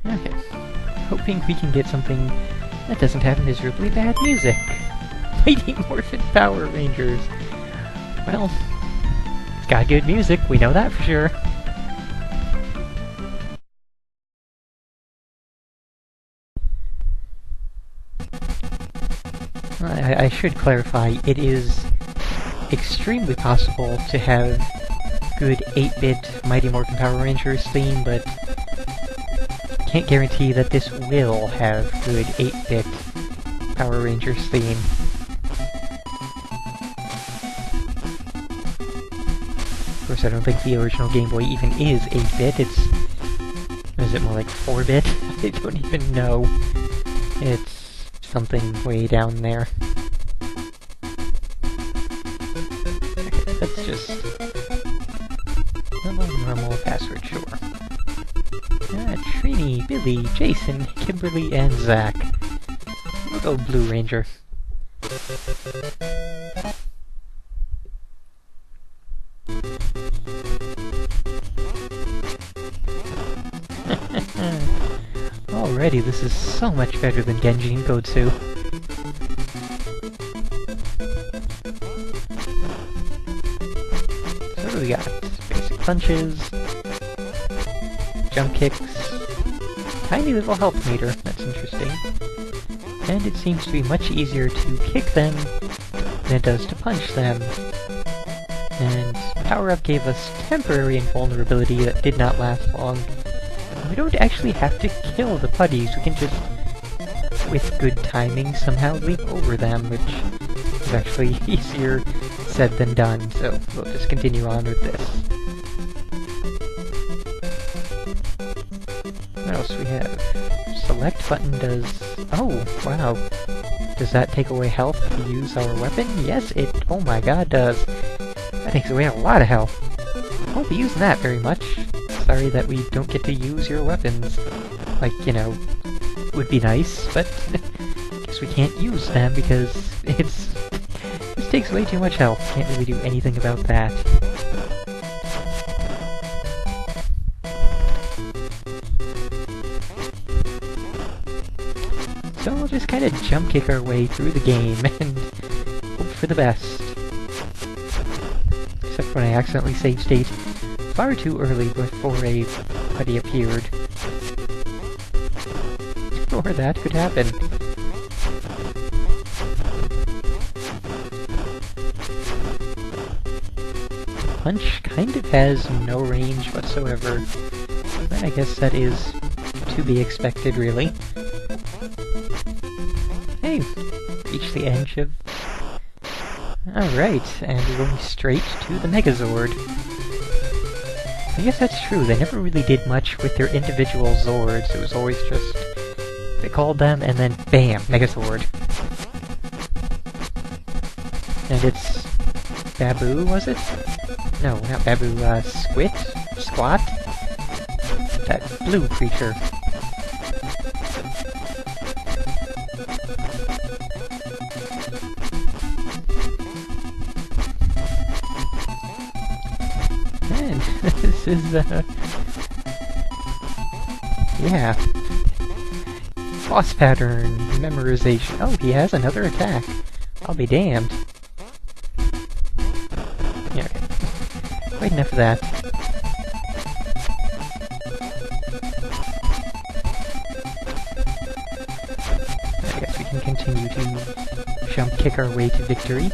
Okay. Hoping we can get something that doesn't have miserably bad music. Mighty Morphin Power Rangers. Well, it's got good music, we know that for sure. I should clarify, it is extremely possible to have good 8-bit Mighty Morphin Power Rangers theme, but I can't guarantee that this will have good 8-bit Power Rangers theme. Of course, I don't think the original Game Boy even is 8-bit, is it more like 4-bit? I don't even know. It's something way down there. Okay, that's just a normal password, sure. Trini, Billy, Jason, Kimberly, and Zach. We'll go Blue Ranger. Alrighty, this is so much better than Genji and Godsu. So what do we got? Basic punches, jump kicks, tiny little health meter, that's interesting. And it seems to be much easier to kick them than it does to punch them. And Power Up gave us temporary invulnerability that did not last long. We don't actually have to kill the putties, we can just, with good timing, somehow leap over them, which is actually easier said than done, so we'll just continue on with this. What else do we have? Select button does... oh, wow. Does that take away health if we use our weapon? Yes, it, oh my god, does. That takes away a lot of health. I won't be using that very much. Sorry that we don't get to use your weapons. Like, you know, would be nice, but guess we can't use them because this takes way too much health. Can't really do anything about that. So we'll just kind of jump kick our way through the game and hope for the best. Except when I accidentally save state far too early before a putty appeared. Or that could happen. Punch kind of has no range whatsoever. But I guess that is to be expected, really. Hey, reached the edge of... Alright, and we're going straight to the Megazord. I guess that's true, they never really did much with their individual Zords, it was always just... they called them, and then BAM! Megazord. And it's... Babu, was it? No, not Babu, Squit? Squat? That blue creature. And this is, yeah. Boss pattern, memorization. Oh, he has another attack. I'll be damned. Yeah, okay. Quite enough of that. I guess we can continue to jump kick our way to victory.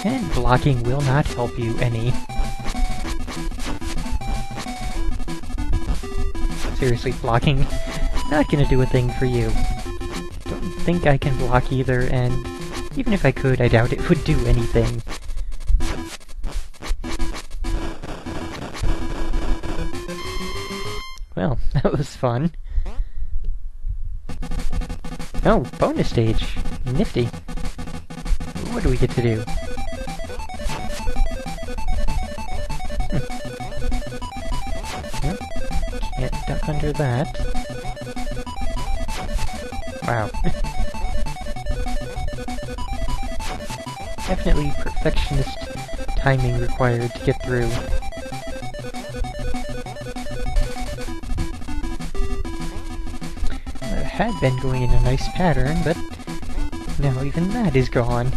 And blocking will not help you any. Seriously, blocking, not gonna do a thing for you. Don't think I can block either, and even if I could, I doubt it would do anything. Well, that was fun. Oh, bonus stage. Nifty. What do we get to do? Yep. Can't duck under that. Wow. Definitely perfectionist timing required to get through. had been going in a nice pattern, but now even that is gone.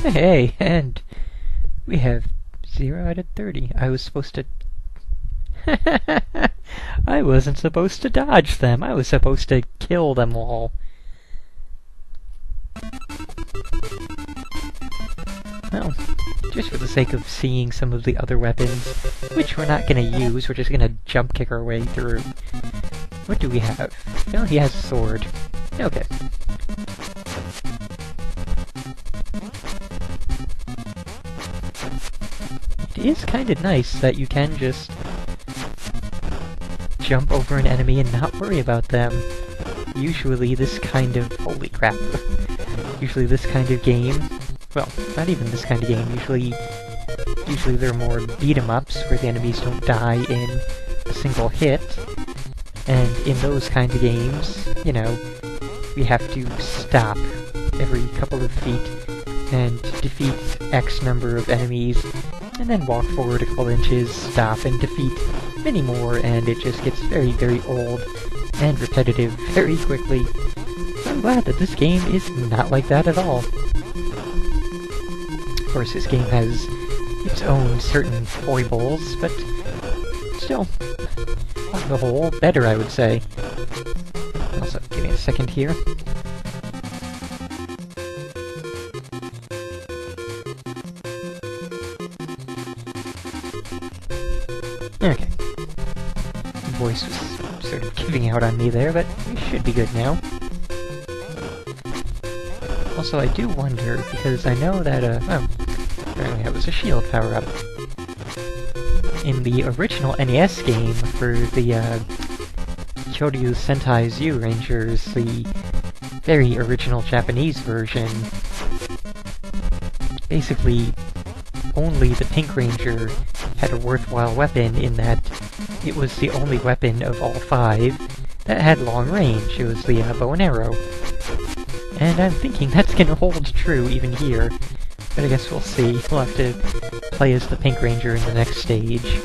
Hey, and we have 0 out of 30. I was supposed to... I wasn't supposed to dodge them. I was supposed to kill them all. Well, just for the sake of seeing some of the other weapons, which we're not gonna use, we're just gonna jump kick our way through. What do we have? Well, he has a sword. Okay. It is kinda nice that you can just jump over an enemy and not worry about them. Usually this kind of... holy crap. Usually this kind of game... well, not even this kind of game. Usually they're more beat-em-ups where the enemies don't die in a single hit. And in those kind of games, you know, we have to stop every couple of feet and defeat X number of enemies, and then walk forward a couple inches, stop, and defeat many more, and it just gets very, very old and repetitive very quickly. So I'm glad that this game is not like that at all. Of course, this game has its own certain foibles, but still, on the whole, better, I would say. Also, give me a second here. Okay. The voice was sort of giving out on me there, but we should be good now. Also, I do wonder, because I know that, oh, apparently that was a shield power-up. In the original NES game for the, Kyoryu Sentai Zyurangers, the very original Japanese version, basically, only the Pink Ranger had a worthwhile weapon in that it was the only weapon of all 5 that had long range. It was the bow and arrow. And I'm thinking that's gonna hold true even here. But I guess we'll see. We'll have to play as the Pink Ranger in the next stage.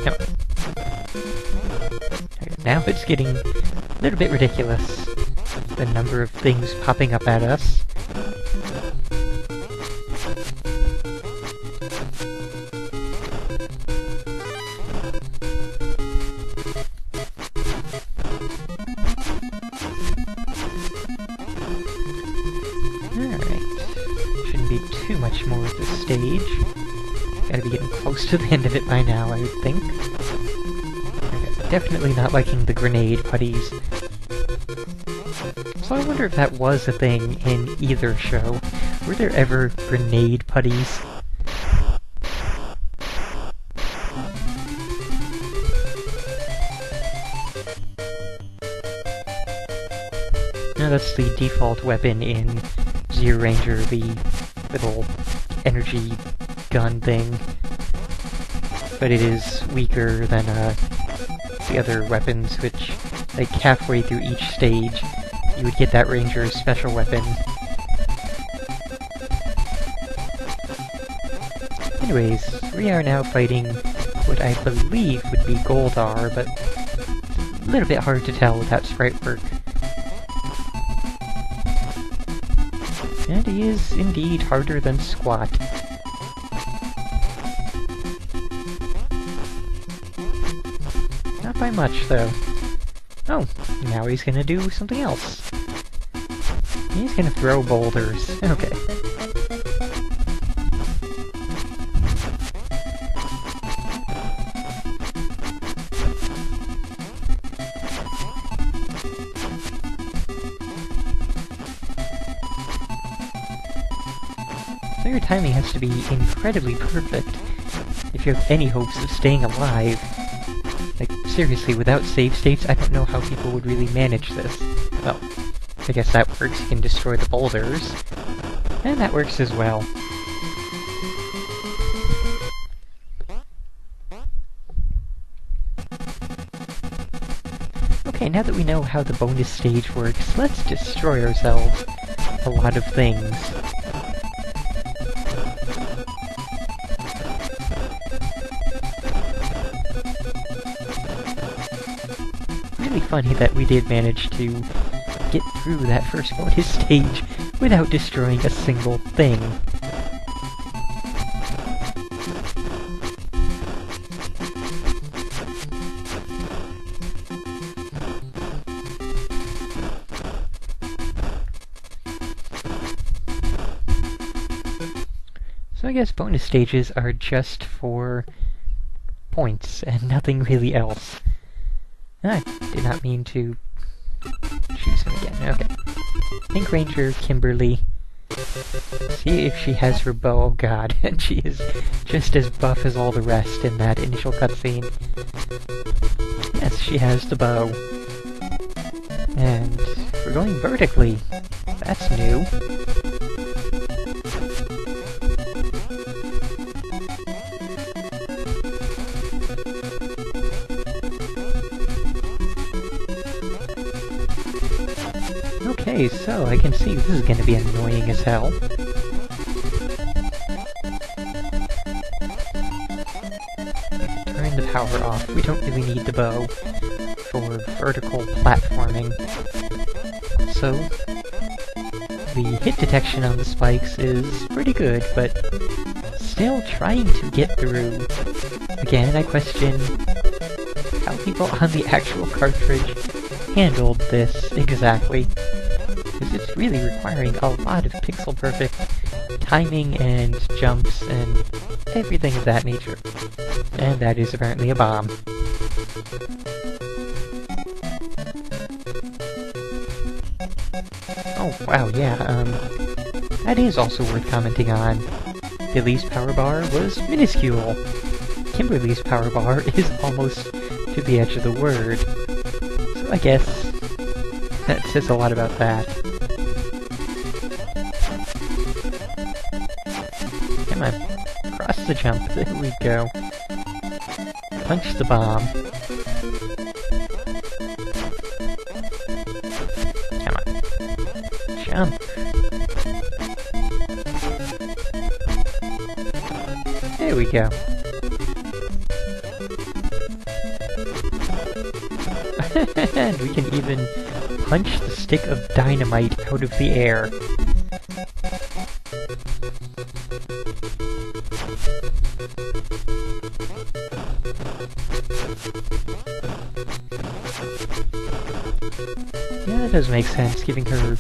No. Okay, now it's getting a little bit ridiculous. The number of things popping up at us. Too much more of this stage. Gotta be getting close to the end of it by now, I would think. Okay, definitely not liking the grenade putties. So I wonder if that was a thing in either show. Were there ever grenade putties? No, that's the default weapon in Zyuranger, the little energy gun thing. But it is weaker than the other weapons, which, like, halfway through each stage, you would get that Ranger's special weapon. Anyways, we are now fighting what I believe would be Goldar, but a little bit hard to tell without sprite work. And he is indeed harder than squat. Not by much, though. Oh, now he's gonna do something else. He's gonna throw boulders. Okay. So your timing has to be incredibly perfect if you have any hopes of staying alive. Like, seriously, without save states, I don't know how people would really manage this. Well, I guess that works. You can destroy the boulders. And that works as well. Okay, now that we know how the bonus stage works, let's destroy ourselves a lot of things. Really funny that we did manage to get through that first bonus stage without destroying a single thing. So I guess bonus stages are just for points and nothing really else. I did not mean to choose him again. Okay. Pink Ranger, Kimberly. See if she has her bow. Oh god, and she is just as buff as all the rest in that initial cutscene. Yes, she has the bow. And we're going vertically. That's new. Okay, so I can see this is going to be annoying as hell. Turn the power off. We don't really need the bow for vertical platforming. So, the hit detection on the spikes is pretty good, but still trying to get through. Again, I question how people on the actual cartridge handled this exactly. Because it's really requiring a lot of pixel-perfect timing and jumps and everything of that nature. And that is apparently a bomb. Oh, wow, yeah, that is also worth commenting on. Billy's power bar was minuscule. Kimberly's power bar is almost to the edge of the word. So I guess that says a lot about that. Come on, cross the jump, there we go. Punch the bomb. Come on. Jump. There we go. And we can even punch the stick of dynamite out of the air. Yeah, that does make sense, giving her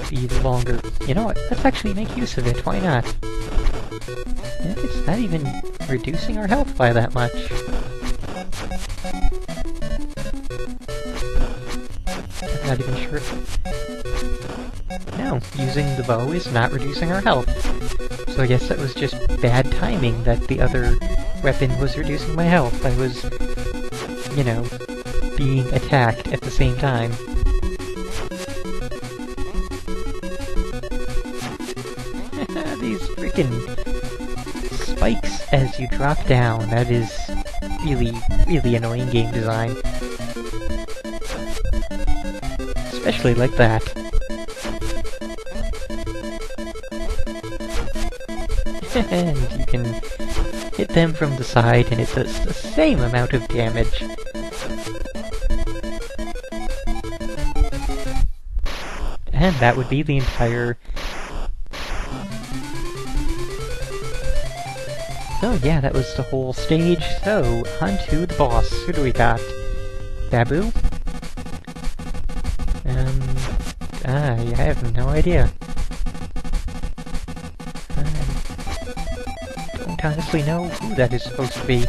the longer... You know what, let's actually make use of it, why not? And it's not even reducing our health by that much. I'm not even sure if... No, using the bow is not reducing our health. So I guess that was just bad timing that the other weapon was reducing my health. I was, you know, being attacked at the same time. These freaking spikes as you drop down, that is really, really annoying game design. Especially like that. And you can hit them from the side and it does the same amount of damage. And that would be the entire... So yeah, that was the whole stage. So, on to the boss. Who do we got? Babu? I have no idea. I don't honestly know who that is supposed to be.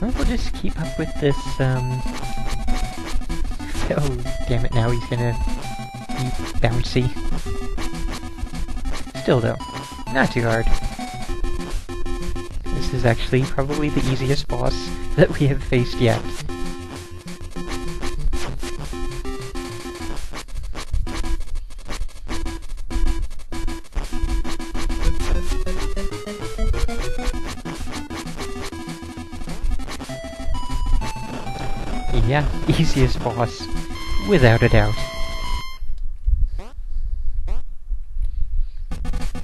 Well, we'll just keep up with this, Oh, damn it, now he's gonna be bouncy. Still though, not too hard. This is actually probably the easiest boss that we have faced yet. Yeah, easiest boss, without a doubt.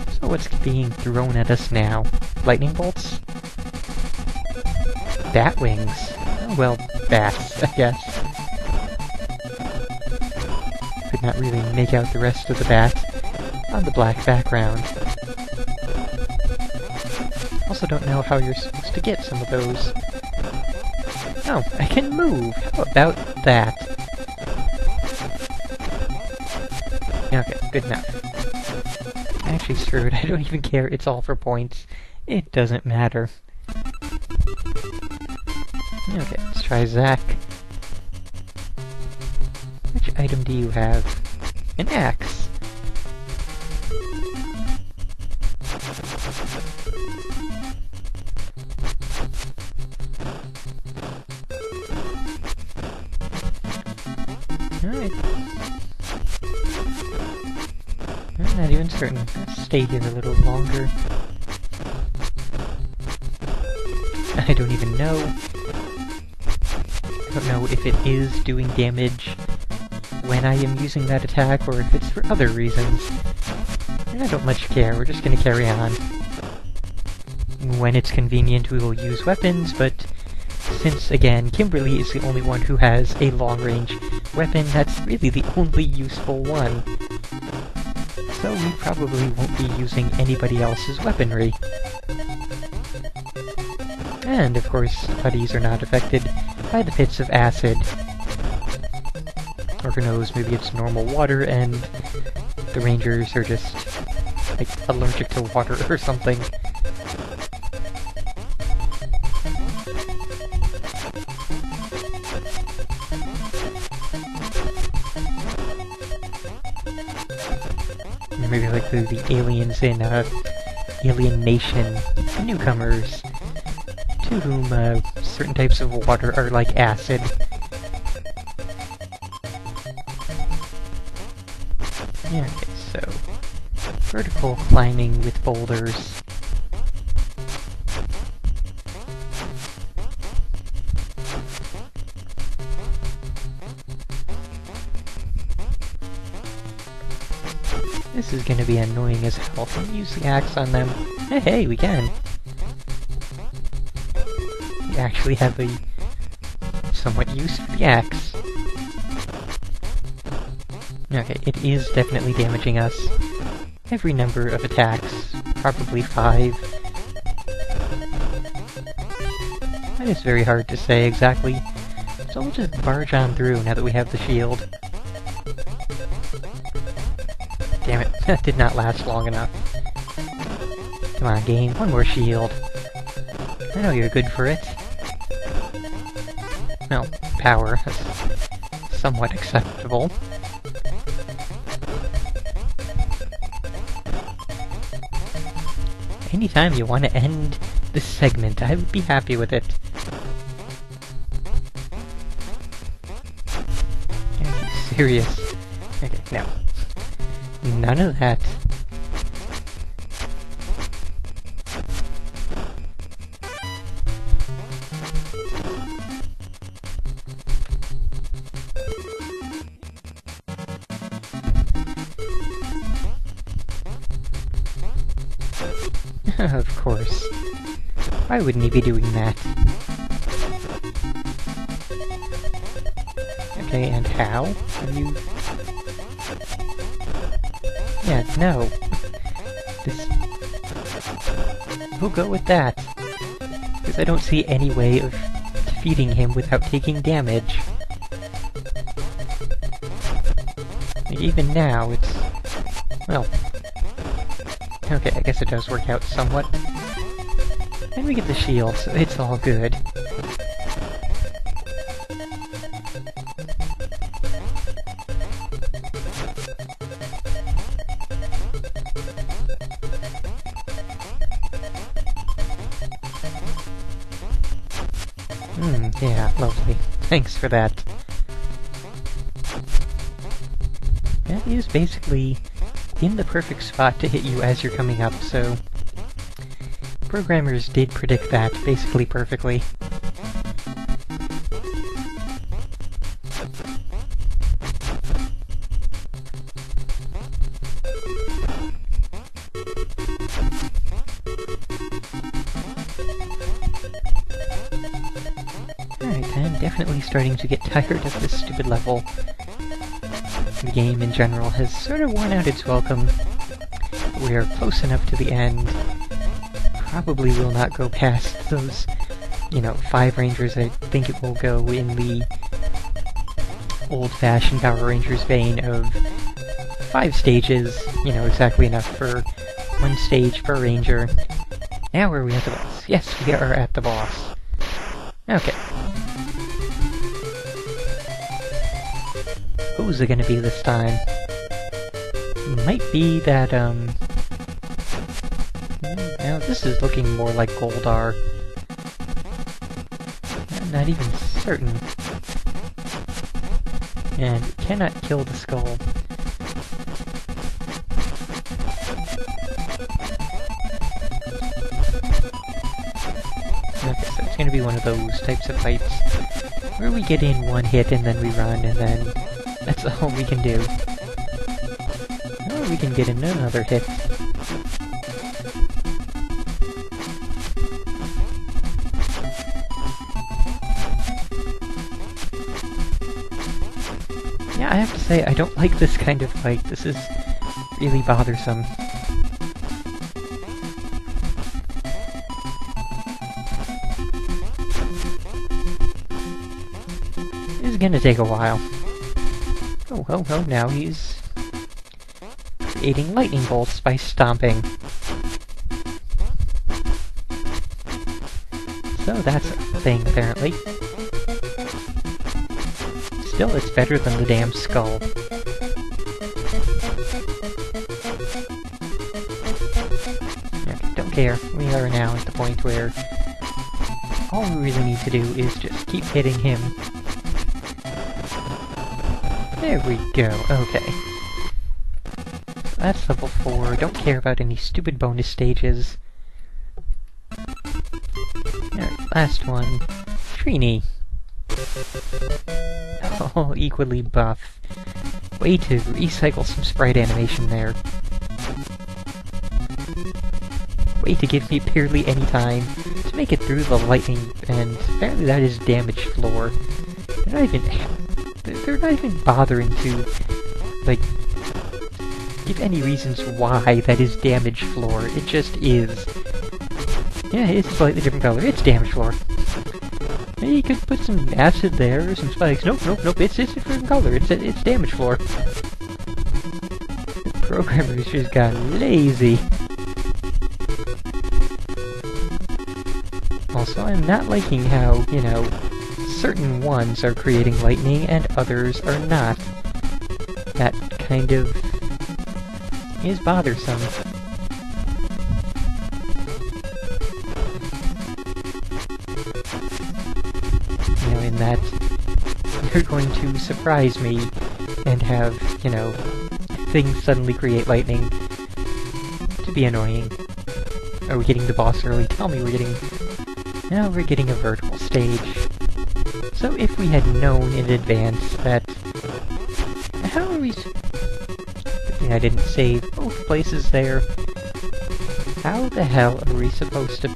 So what's being thrown at us now? Lightning bolts? Bat wings? Oh, well, bats, I guess. Could not really make out the rest of the bat on the black background. Also don't know how you're supposed to get some of those. Oh, I can move! How about that? Okay, good enough. Actually, screw it, I don't even care, it's all for points. It doesn't matter. Okay, let's try Zack. Which item do you have? An axe! Alright. I'm not even certain. Let's stay here a little longer. I don't even know. I don't know if it is doing damage when I am using that attack, or if it's for other reasons. I don't much care, we're just gonna carry on. When it's convenient we will use weapons, but since, again, Kimberly is the only one who has a long-range weapon, that's really the only useful one. So we probably won't be using anybody else's weaponry. And, of course, putties are not affected by the pits of acid. Or who knows, maybe it's normal water and the rangers are just, like, allergic to water or something. Maybe like the aliens in Alien Nation, newcomers, to whom certain types of water are like acid. Yeah, okay, so vertical climbing with boulders. This is gonna be annoying as hell. Can we use the axe on them? Hey, we can! We actually have a somewhat use for the axe. Okay, it is definitely damaging us. Every number of attacks, probably 5. That is very hard to say exactly, so we'll just barge on through now that we have the shield. Damn it, that did not last long enough. Come on, game, one more shield. I know you're good for it. Well, power, that's somewhat acceptable. Anytime you want to end this segment, I would be happy with it. Are you serious? Okay, no. None of that. Of course. Why wouldn't he be doing that? Okay, and how? Are you... Yeah, no. This... We'll go with that. Because I don't see any way of defeating him without taking damage. Even now, it's... well... Okay, I guess it does work out somewhat. And we get the shield, so it's all good. Yeah, lovely. Thanks for that. That is basically in the perfect spot to hit you as you're coming up, so... Programmers did predict that basically perfectly. definitely starting to get tired of this stupid level. The game in general has sort of worn out its welcome. We are close enough to the end. Probably will not go past those, 5 Rangers. I think it will go in the old-fashioned Power Rangers vein of 5 stages, exactly enough for 1 stage per Ranger. Now are we at the boss? Yes, we are at the boss. Okay. Who's it gonna be this time? Might be that, now this is looking more like Goldar. I'm not even certain. And it cannot kill the skull. Okay, so it's gonna be one of those types of fights where we get in 1 hit and then we run and then that's all we can do. Or we can get in another hit. Yeah, I have to say, I don't like this kind of fight. This is really bothersome. This is gonna take a while. Oh, now he's creating lightning bolts by stomping. So that's a thing, apparently. Still, it's better than the damn skull. Okay, don't care. We are now at the point where all we really need to do is just keep hitting him. There we go, okay. So that's level 4. Don't care about any stupid bonus stages. Alright, last one. Trini. Oh, equally buff. Way to recycle some sprite animation there. Way to give me barely any time to make it through the lightning, and apparently that is damaged floor. They're not even bothering to, give any reasons why that is damaged floor. It just is. Yeah, it's a slightly different color. It's damaged floor. Maybe you could put some acid there or some spikes. Nope. It's a different color. It's damaged floor. The programmers just got lazy. Also, I'm not liking how, certain ones are creating lightning and others are not. That kind of is bothersome. In that you're going to surprise me and have, things suddenly create lightning to be annoying. Are we getting the boss early? Tell me we're getting... No, we're getting a vertical stage. So if we had known in advance that... How are we... Good thing I didn't save both places there. How the hell are we supposed to...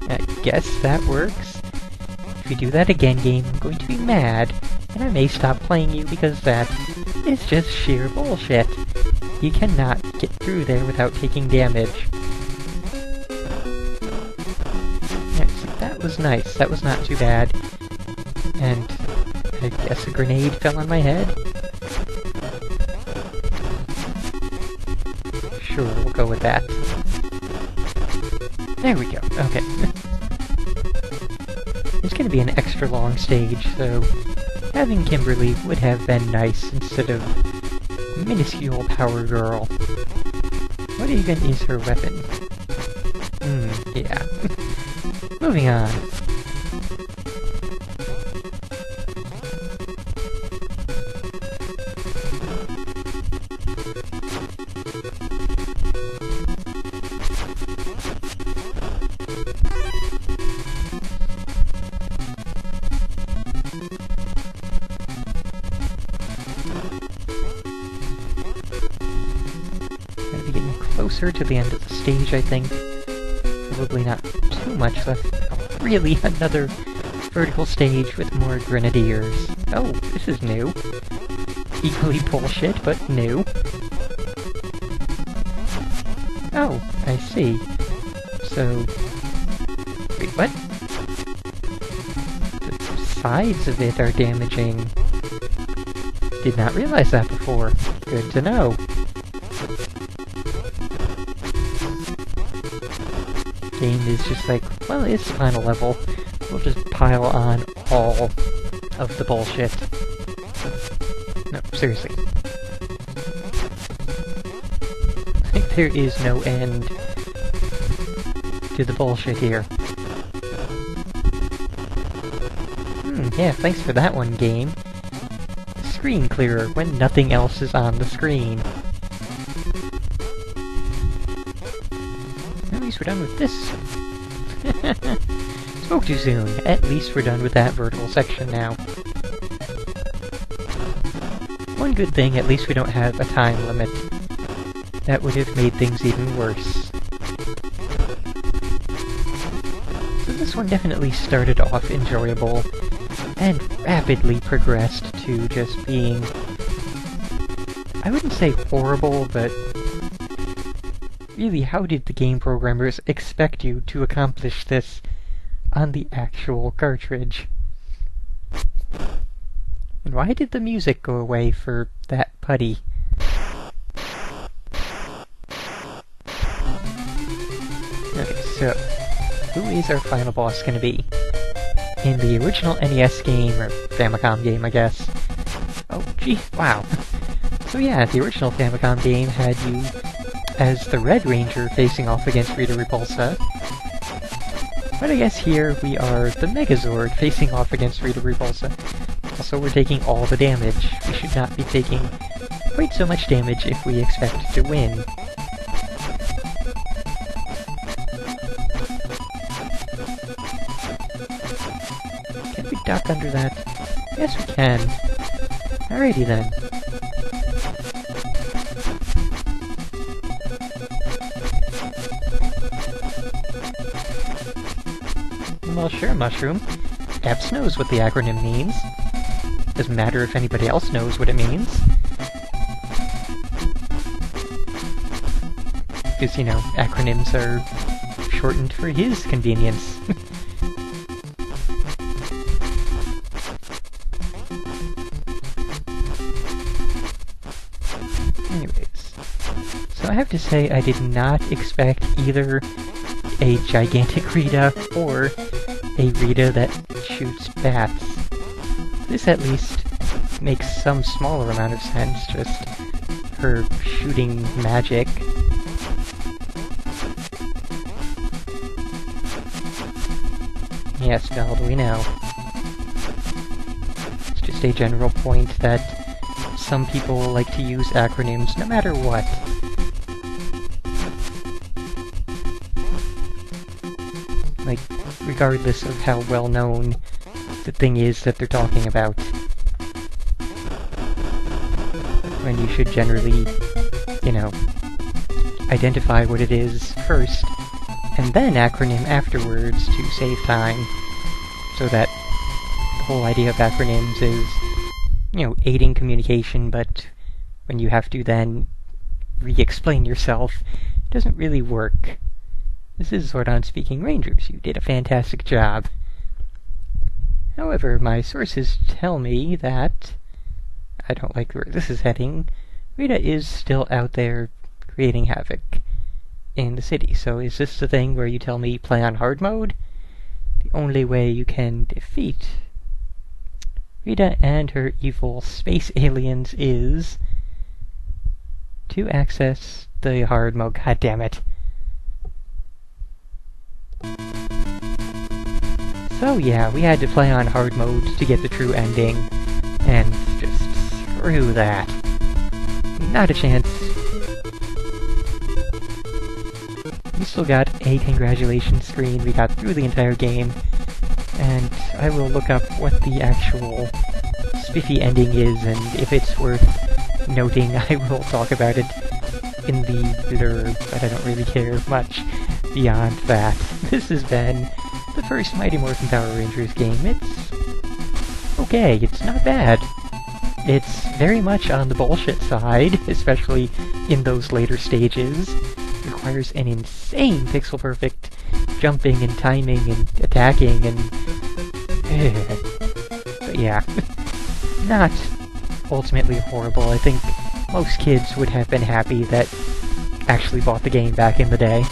I guess that works. If you do that again, game, I'm going to be mad, and I may stop playing you because that is just sheer bullshit. You cannot get through there without taking damage. Actually, that was nice. That was not too bad. And I guess a grenade fell on my head? Sure, we'll go with that. There we go. Okay. It's gonna be an extra long stage, so having Kimberly would have been nice instead of minuscule Power Girl. What even is her weapon? Yeah. Moving on. Closer to the end of the stage, I think. Probably not too much left. Oh, really, another vertical stage with more grenadiers. Oh, this is new. Equally bullshit, but new. Oh, I see. So... wait, what? The sides of it are damaging. Did not realize that before. Good to know. Game is just like, well, it's the final level. We'll just pile on all of the bullshit. No, seriously. Like, there is no end to the bullshit here. Yeah, thanks for that one, game. Screen clearer when nothing else is on the screen. At least we're done with this. Spoke too soon. At least we're done with that vertical section now. One good thing, at least we don't have a time limit. That would have made things even worse. So this one definitely started off enjoyable, and rapidly progressed to just being... I wouldn't say horrible, but... really, how did the game programmers expect you to accomplish this on the actual cartridge? And why did the music go away for that putty? Okay, so, who is our final boss gonna be? In the original NES game, or Famicom game, I guess. Oh, gee, wow. So yeah, the original Famicom game had you as the Red Ranger facing off against Rita Repulsa. But I guess here we are the Megazord facing off against Rita Repulsa. Also, we're taking all the damage. We should not be taking quite so much damage if we expect to win. Can we duck under that? Yes, we can. Alrighty then. Well, sure, Mushroom. Epps knows what the acronym means. Doesn't matter if anybody else knows what it means. Because, you know, acronyms are shortened for his convenience. Anyways. So I have to say I did not expect either a gigantic Rita or a Rita that shoots bats. This at least makes some smaller amount of sense, just her shooting magic. Yes, Belle, we know. It's just a general point that some people like to use acronyms no matter what. Like, regardless of how well known the thing is that they're talking about. When you should generally, you know, identify what it is first, and then acronym afterwards to save time, so that the whole idea of acronyms is, you know, aiding communication, but when you have to then re-explain yourself, it doesn't really work. This is Zordon speaking. Rangers, you did a fantastic job. However, my sources tell me that... I don't like where this is heading. Rita is still out there creating havoc in the city. So is this the thing where you tell me play on hard mode? The only way you can defeat Rita and her evil space aliens is to access the hard mode. God damn it. So yeah, we had to play on hard mode to get the true ending, and just screw that. Not a chance. We still got a congratulations screen, we got through the entire game, and I will look up what the actual spiffy ending is, and if it's worth noting, I will talk about it in the blurb, but I don't really care much, beyond that. This has been the first Mighty Morphin Power Rangers game. It's okay, it's not bad. It's very much on the bullshit side, especially in those later stages. It requires an insane pixel-perfect jumping and timing and attacking and... But yeah, not ultimately horrible. I think most kids would have been happy that actually bought the game back in the day.